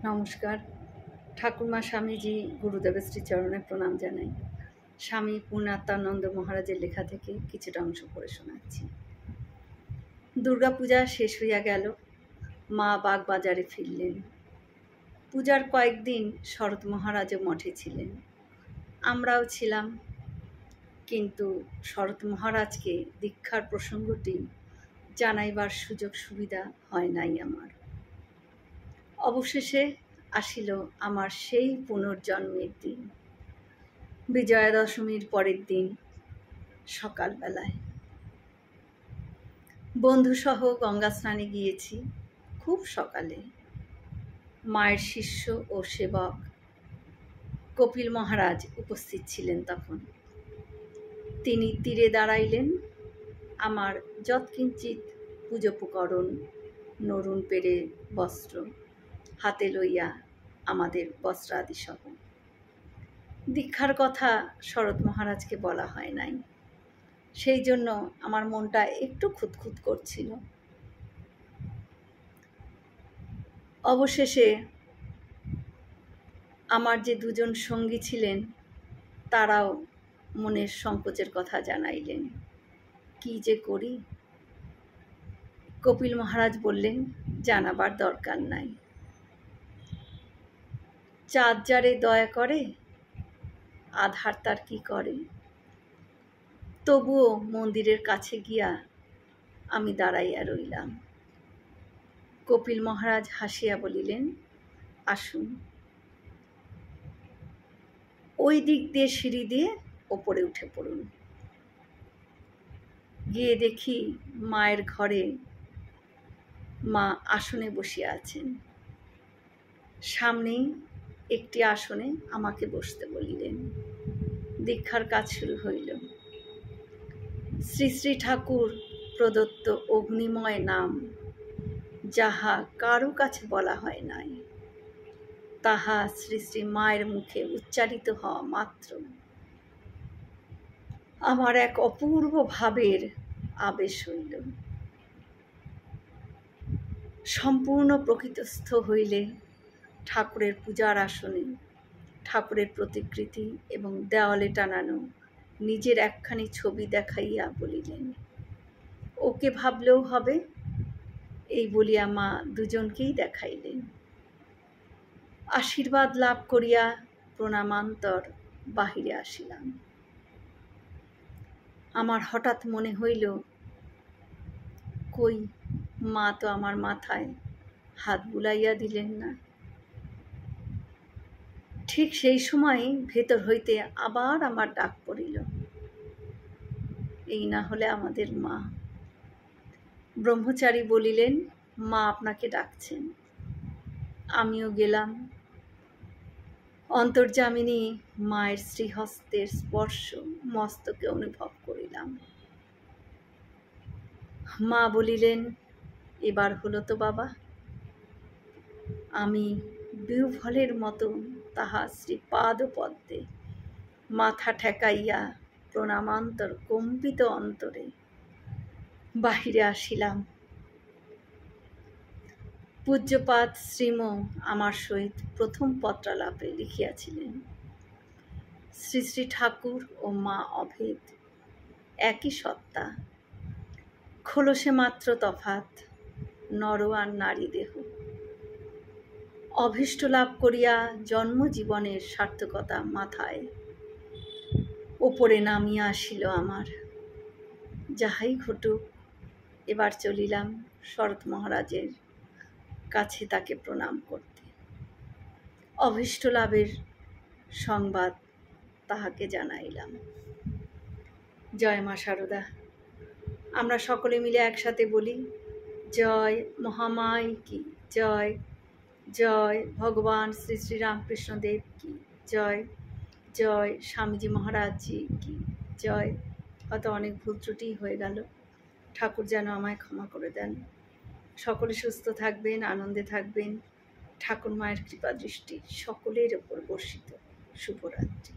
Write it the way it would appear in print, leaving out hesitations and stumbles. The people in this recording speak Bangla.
নমস্কার। ঠাকুরমা স্বামীজি গুরুদেবের শ্রীচরণে প্রণাম জানাই। স্বামী পূর্ণাত্মানন্দ মহারাজের লেখা থেকে কিছুটা অংশ পড়ে শোনাচ্ছি। দুর্গাপূজা শেষ হইয়া গেল, মা বাগবাজারে ফিরলেন। পূজার কয়েকদিন শরৎ মহারাজও মঠে ছিলেন, আমরাও ছিলাম। কিন্তু শরৎ মহারাজকে দীক্ষার প্রসঙ্গটি জানাইবার সুযোগ সুবিধা হয় নাই আমার। অবশেষে আসিল আমার সেই পুনর্জন্মের দিন, বিজয়া দশমীর পরের দিন সকালবেলায়। বন্ধুসহ গঙ্গা স্নানে গিয়েছি খুব সকালে। মায়ের শিষ্য ও সেবক কপিল মহারাজ উপস্থিত ছিলেন তখন। তিনি তীরে দাঁড়াইলেন। আমার যৎকিঞ্চিৎ পূজোপকরণ, নরুন পেড়ে বস্ত্র হাতে লইয়া, আমাদের বস্ত্রাদি সহ। দীক্ষার কথা শরৎ মহারাজকে বলা হয় নাই, সেই জন্য আমার মনটা একটু খুঁতখুত করছিল। অবশেষে আমার যে দুজন সঙ্গী ছিলেন তারাও মনের সংকোচের কথা জানাইলেন। কি যে করি? কপিল মহারাজ বললেন, জানাবার দরকার নাই। চাঁদ যারে দয়া করে, আধার তার কি করে। তবুও মন্দিরের কাছে গিয়া আমি দাঁড়াইয়া রইলাম। কপিল মহারাজ হাসিয়া বলিলেন, আসুন। ওই দিক দিয়ে সিঁড়ি দিয়ে ওপরে উঠে পড়ুন। গিয়ে দেখি মায়ের ঘরে মা আসনে বসিয়া আছেন। সামনেই একটি আসনে আমাকে বসতে বলিলেন। দীক্ষার কাজ শুরু হইল। শ্রী শ্রী ঠাকুর প্রদত্ত অগ্নিময় নাম, যাহা কারো কাছে বলা হয় নাই, তাহা শ্রী শ্রী মায়ের মুখে উচ্চারিত হওয়া মাত্র আমার এক অপূর্ব ভাবের আবেশ হইল। সম্পূর্ণ প্রকৃতস্থ হইলে ঠাকুরের পূজার আসনে ঠাকুরের প্রতিকৃতি এবং দেওয়ালে টানানো নিজের একখানি ছবি দেখাইয়া বলিলেন, ওকে ভাবলেও হবে। এই বলিয়া মা দুজনকেই দেখাইলেন। আশীর্বাদ লাভ করিয়া প্রণামান্তর বাহিরে আসিলাম। আমার হঠাৎ মনে হইল, কই, মা তো আমার মাথায় হাত বুলাইয়া দিলেন না। ঠিক সেই সময় ভেতর হইতে আবার আমার ডাক পড়িল, এই না হলে আমাদের মা। ব্রহ্মচারী বলিলেন, মা আপনাকে ডাকছেন। আমিও গেলাম। অন্তর্যামিনী মায়ের শ্রীহস্তের স্পর্শ মস্তকে অনুভব করিলাম। মা বলিলেন, এবার হলো তো বাবা। আমি বিহ্বলের মতো তাহা শ্রীপাদ পদ্মে মাথা ঠেকাইয়া প্রণামান্তর কম্পিত অন্তরে বাহিরে আসিলাম। পূজ্যপাদ শ্রীম আমার সহিত প্রথম পত্রালাপে লিখিয়াছিলেন, শ্রী শ্রী ঠাকুর ও মা অভেদ, একই সত্তা, খোলসে মাত্র তফাৎ, নর আর নারী দেহ। অভীষ্ট লাভ করিয়া জন্মজীবনের সার্থকতা মাথায় ওপরে নামিয়া আসিল আমার। যাহাই ঘটুক, এবার চলিলাম শরৎ মহারাজের কাছে তাকে প্রণাম করতে। অভীষ্ট লাভের সংবাদ তাহাকে জানাইলাম। জয় মা শারদা। আমরা সকলে মিলে একসাথে বলি, জয় মহামাই কি জয়, জয় ভগবান শ্রী শ্রী রামকৃষ্ণদেব কি জয়, জয় স্বামীজি মহারাজজি কি জয়। হয়তো অনেক ভুল ত্রুটি হয়ে গেল, ঠাকুর যেন আমায় ক্ষমা করে দেন। সকলে সুস্থ থাকবেন, আনন্দে থাকবেন। ঠাকুর মায়ের কৃপা দৃষ্টি সকলের ওপর বর্ষিত। শুভরাত্রি।